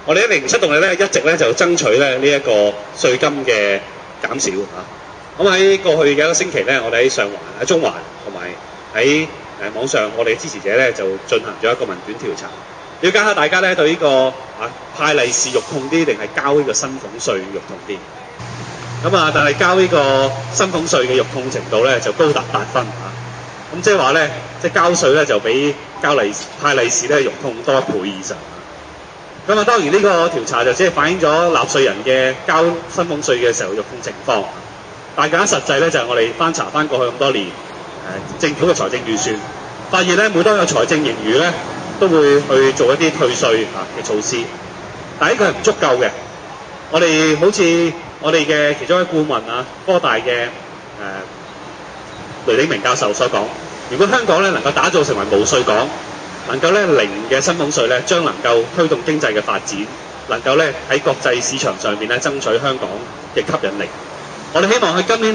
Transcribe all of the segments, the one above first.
我哋107動力咧一直咧就爭取咧呢一個稅金嘅減少嚇。咁喺過去嘅一個星期咧，我哋喺上環、喺中環同埋喺網上，我哋支持者咧就進行咗一個問卷調查，了解下大家咧對呢個派利是肉痛啲定係交呢個薪俸稅肉痛啲。咁啊，但係交呢個薪俸稅嘅肉痛程度咧就高達8分嚇。咁即係話咧，即係交稅咧就比派利是咧肉痛多1倍以上。咁啊，當然呢個調查就只係反映咗納稅人嘅交薪俸稅嘅時候肉痛情況。但更加實際咧，就係我哋翻查翻過去咁多年政府嘅財政預算，發現咧每當有財政盈餘咧，都會去做一啲退稅嘅措施。但係呢個係唔足夠嘅。我哋好似我哋嘅其中一位顧問科大嘅雷鼎明教授所講，如果香港咧能夠打造成為無稅港，能夠咧零嘅薪俸稅咧，將能夠推動經濟嘅發展，能夠咧喺國際市場上邊咧爭取香港嘅吸引力。我哋希望喺今年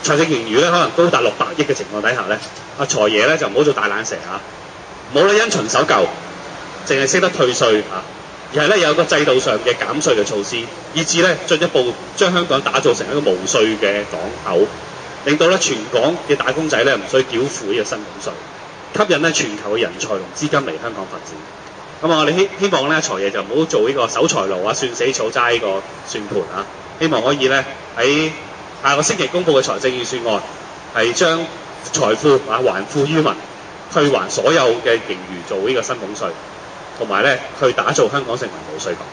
財政盈餘咧可能高達600億嘅情況底下咧，財爺咧就唔好做大懶蛇唔好咧因循守舊，淨係識得退稅而係咧有個制度上嘅減稅嘅措施，以至咧進一步將香港打造成一個無稅嘅港口，令到咧全港嘅打工仔咧唔需要繳付呢個薪俸稅，吸引咧全球嘅人才同資金嚟香港發展。咁我哋希望咧財爺就唔好做呢個守財奴算死草齋呢個算盤希望可以咧喺下個星期公布嘅財政預算案係將財富還富於民，退還所有嘅盈餘做呢個薪俸稅，同埋咧去打造香港成為無稅港。